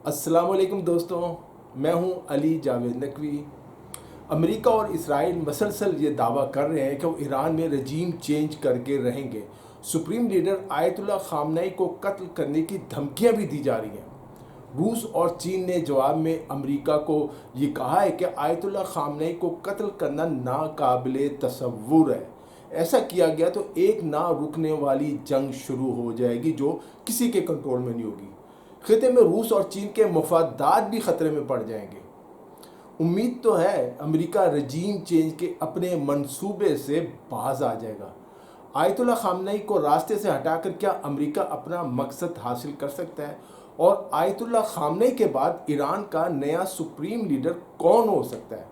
السلام علیکم دوستوں، میں ہوں علی جاوید نقوی۔ امریکہ اور اسرائیل مسلسل یہ دعویٰ کر رہے ہیں کہ وہ ایران میں رجیم چینج کر کے رہیں گے۔ سپریم لیڈر آیت اللہ خامنئی کو قتل کرنے کی دھمکیاں بھی دی جا رہی ہیں۔ روس اور چین نے جواب میں امریکہ کو یہ کہا ہے کہ آیت اللہ خامنئی کو قتل کرنا ناقابل تصور ہے۔ ایسا کیا گیا تو ایک نہ رکنے والی جنگ شروع ہو جائے گی جو کسی کے کنٹرول میں نہیں ہوگی۔ خطے میں روس اور چین کے مفادات بھی خطرے میں پڑ جائیں گے۔ امید تو ہے امریکہ رجیم چینج کے اپنے منصوبے سے باز آ جائے گا۔ آیت اللہ خامنئی کو راستے سے ہٹا کر کیا امریکہ اپنا مقصد حاصل کر سکتا ہے؟ اور آیت اللہ خامنئی کے بعد ایران کا نیا سپریم لیڈر کون ہو سکتا ہے؟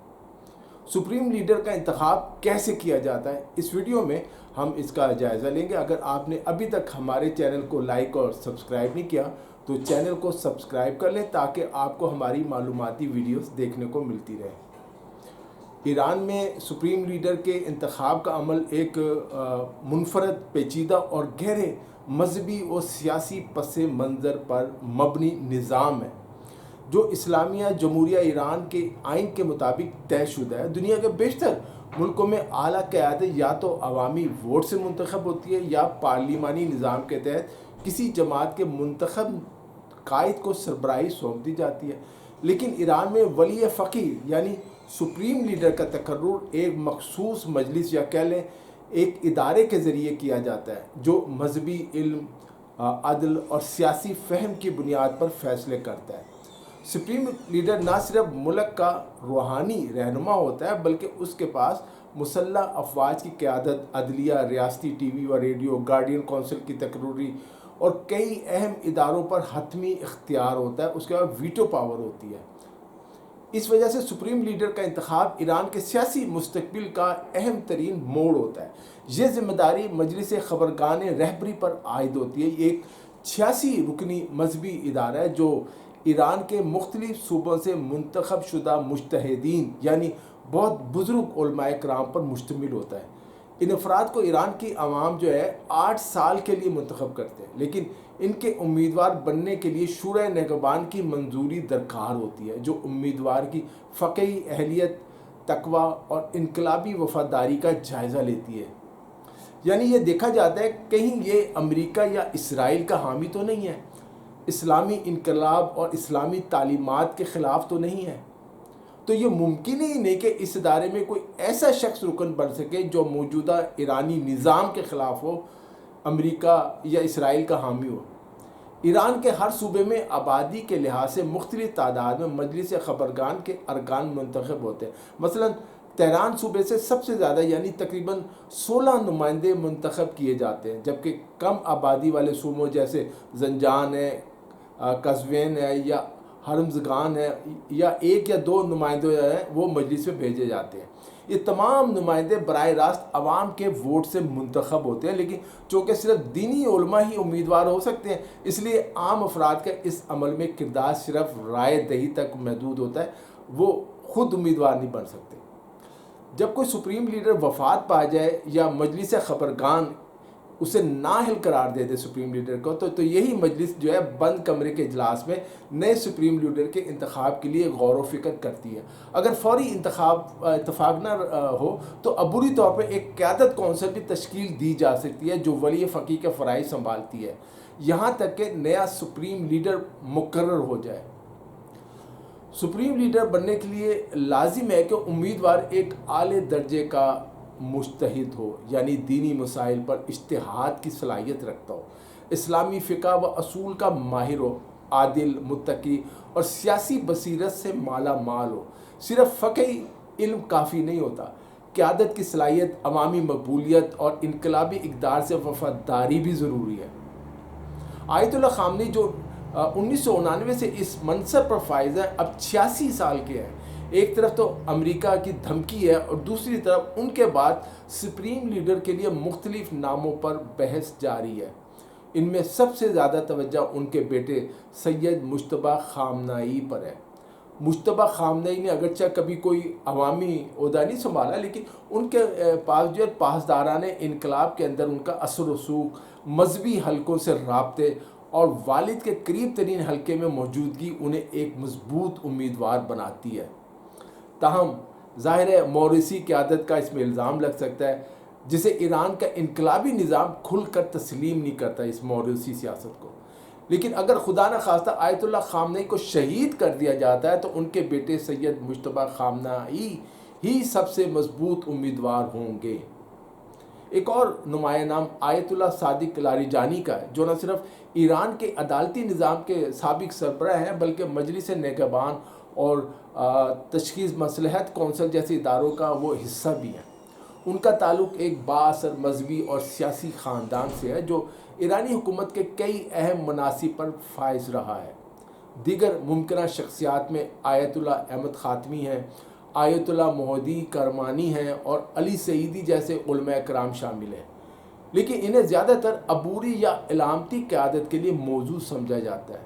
سپریم لیڈر کا انتخاب کیسے کیا جاتا ہے؟ اس ویڈیو میں ہم اس کا جائزہ لیں گے۔ اگر آپ نے ابھی تک ہمارے چینل کو لائک اور سبسکرائب نہیں کیا تو چینل کو سبسکرائب کر لیں تاکہ آپ کو ہماری معلوماتی ویڈیوز دیکھنے کو ملتی رہے۔ ایران میں سپریم لیڈر کے انتخاب کا عمل ایک منفرد، پیچیدہ اور گہرے مذہبی اور سیاسی پس منظر پر مبنی نظام ہے جو اسلامیہ جمہوریہ ایران کے آئین کے مطابق طے شدہ ہے۔ دنیا کے بیشتر ملکوں میں اعلیٰ قیادت یا تو عوامی ووٹ سے منتخب ہوتی ہے یا پارلیمانی نظام کے تحت کسی جماعت کے منتخب قائد کو سربراہی سونپ دی جاتی ہے۔ لیکن ایران میں ولی فقیہ یعنی سپریم لیڈر کا تقرر ایک مخصوص مجلس یا کہہ لیں ایک ادارے کے ذریعے کیا جاتا ہے جو مذہبی علم، عدل اور سیاسی فہم کی بنیاد پر فیصلے کرتا ہے۔ سپریم لیڈر نہ صرف ملک کا روحانی رہنما ہوتا ہے بلکہ اس کے پاس مسلح افواج کی قیادت، عدلیہ، ریاستی ٹی وی اور ریڈیو، گارڈین کونسل کی تقرری اور کئی اہم اداروں پر حتمی اختیار ہوتا ہے۔ اس کے بعد ویٹو پاور ہوتی ہے۔ اس وجہ سے سپریم لیڈر کا انتخاب ایران کے سیاسی مستقبل کا اہم ترین موڑ ہوتا ہے۔ یہ ذمہ داری مجلس خبرگان رہبری پر عائد ہوتی ہے۔ یہ ایک 86 رکنی مذہبی ادارہ ہے جو ایران کے مختلف صوبوں سے منتخب شدہ مجتہدین یعنی بہت بزرگ علماء کرام پر مشتمل ہوتا ہے۔ ان افراد کو ایران کی عوام جو ہے 8 سال کے لیے منتخب کرتے ہیں، لیکن ان کے امیدوار بننے کے لیے شورائے نگہبان کی منظوری درکار ہوتی ہے جو امیدوار کی فقہی اہلیت، تقوی اور انقلابی وفاداری کا جائزہ لیتی ہے۔ یعنی یہ دیکھا جاتا ہے کہیں یہ امریکہ یا اسرائیل کا حامی تو نہیں ہے، اسلامی انقلاب اور اسلامی تعلیمات کے خلاف تو نہیں ہے۔ تو یہ ممکن ہی نہیں کہ اس ادارے میں کوئی ایسا شخص رکن بن سکے جو موجودہ ایرانی نظام کے خلاف ہو، امریکہ یا اسرائیل کا حامی ہو۔ ایران کے ہر صوبے میں آبادی کے لحاظ سے مختلف تعداد میں مجلس خبرگان کے ارکان منتخب ہوتے ہیں۔ مثلا تہران صوبے سے سب سے زیادہ یعنی تقریباً 16 نمائندے منتخب کیے جاتے ہیں، جبکہ کم آبادی والے صوبوں جیسے زنجان ہے، قزوین ہے یا ہرمزگان ہے یا 1 یا 2 نمائندے ہیں وہ مجلس میں بھیجے جاتے ہیں۔ یہ تمام نمائندے براہ راست عوام کے ووٹ سے منتخب ہوتے ہیں، لیکن چونکہ صرف دینی علماء ہی امیدوار ہو سکتے ہیں اس لیے عام افراد کا اس عمل میں کردار صرف رائے دہی تک محدود ہوتا ہے، وہ خود امیدوار نہیں بن سکتے۔ جب کوئی سپریم لیڈر وفات پا جائے یا مجلس خبرگان اسے نااہل قرار دے دے سپریم لیڈر کو تو یہی مجلس جو ہے بند کمرے کے اجلاس میں نئے سپریم لیڈر کے انتخاب کے لیے غور و فکر کرتی ہے۔ اگر فوری اتفاق نہ ہو تو عبوری طور پر ایک قیادت کونسل بھی تشکیل دی جا سکتی ہے جو ولی فقیہ کے فرائض سنبھالتی ہے یہاں تک کہ نیا سپریم لیڈر مقرر ہو جائے۔ سپریم لیڈر بننے کے لیے لازم ہے کہ امیدوار ایک اعلی درجے کا مجتہد ہو، یعنی دینی مسائل پر اجتہاد کی صلاحیت رکھتا ہو، اسلامی فقہ و اصول کا ماہر ہو، عادل، متقی اور سیاسی بصیرت سے مالا مال ہو۔ صرف فقہی علم کافی نہیں ہوتا، قیادت کی صلاحیت، عوامی مقبولیت اور انقلابی اقدار سے وفاداری بھی ضروری ہے۔ آیت اللہ خامنئی جو 1999 سے اس منصب پر فائز ہے اب 86 سال کے ہیں۔ ایک طرف تو امریکہ کی دھمکی ہے اور دوسری طرف ان کے بعد سپریم لیڈر کے لیے مختلف ناموں پر بحث جاری ہے۔ ان میں سب سے زیادہ توجہ ان کے بیٹے سید مجتبیٰ خامنئی پر ہے۔ مجتبیٰ خامنئی نے اگرچہ کبھی کوئی عوامی عہدہ نہیں سنبھالا لیکن ان کے پاس جو ہے پاسداران انقلاب کے اندر ان کا اثر و رسوخ، مذہبی حلقوں سے رابطے اور والد کے قریب ترین حلقے میں موجودگی انہیں ایک مضبوط امیدوار بناتی ہے۔ تاہم ظاہر ہے موروثی قیادت کا اس میں الزام لگ سکتا ہے، جسے ایران کا انقلابی نظام کھل کر تسلیم نہیں کرتا اس موروثی سیاست کو۔ لیکن اگر خدا نہ خواستہ آیت اللہ خامنئی کو شہید کر دیا جاتا ہے تو ان کے بیٹے سید مجتبیٰ خامنئی ہی سب سے مضبوط امیدوار ہوں گے۔ ایک اور نمایاں نام آیت اللہ صادق لاریجانی کا ہے، جو نہ صرف ایران کے عدالتی نظام کے سابق سربراہ ہیں بلکہ مجلس نگہبان اور تشخیص مصلحت کونسل جیسے اداروں کا وہ حصہ بھی ہیں۔ ان کا تعلق ایک بااثر مذہبی اور سیاسی خاندان سے ہے جو ایرانی حکومت کے کئی اہم مناصب پر فائز رہا ہے۔ دیگر ممکنہ شخصیات میں آیت اللہ احمد خاتمی ہیں، آیت اللہ مہدی کرمانی ہیں اور علی سعیدی جیسے علماء کرام شامل ہیں، لیکن انہیں زیادہ تر عبوری یا علامتی قیادت کے لیے موزوں سمجھا جاتا ہے۔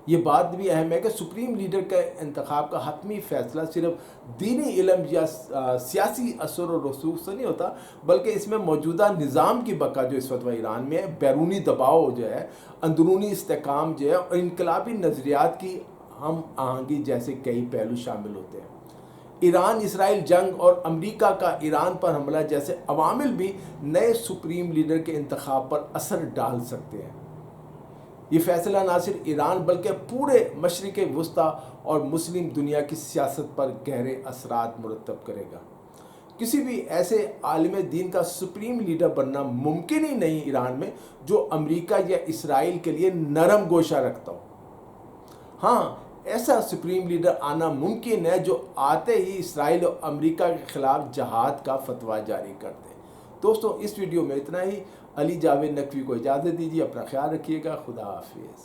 یہ بات بھی اہم ہے کہ سپریم لیڈر کے انتخاب کا حتمی فیصلہ صرف دینی علم یا سیاسی اثر و رسوخ سے نہیں ہوتا، بلکہ اس میں موجودہ نظام کی بقا جو اس وقت ایران میں ہے، بیرونی دباؤ جو ہے، اندرونی استحکام جو ہے اور انقلابی نظریات کی ہم آہنگی جیسے کئی پہلو شامل ہوتے ہیں۔ ایران اسرائیل جنگ اور امریکہ کا ایران پر حملہ جیسے عوامل بھی نئے سپریم لیڈر کے انتخاب پر اثر ڈال سکتے ہیں۔ یہ فیصلہ نہ صرف ایران بلکہ پورے مشرق وسطیٰ اور مسلم دنیا کی سیاست پر گہرے اثرات مرتب کرے گا۔ کسی بھی ایسے عالم دین کا سپریم لیڈر بننا ممکن ہی نہیں ایران میں جو امریکہ یا اسرائیل کے لیے نرم گوشہ رکھتا ہو۔ ہاں، ایسا سپریم لیڈر آنا ممکن ہے جو آتے ہی اسرائیل اور امریکہ کے خلاف جہاد کا فتویٰ جاری کر دے۔ دوستو، اس ویڈیو میں اتنا ہی۔ علی جاوید نقوی کو اجازت دیجیے، اپنا خیال رکھیے گا، خدا حافظ۔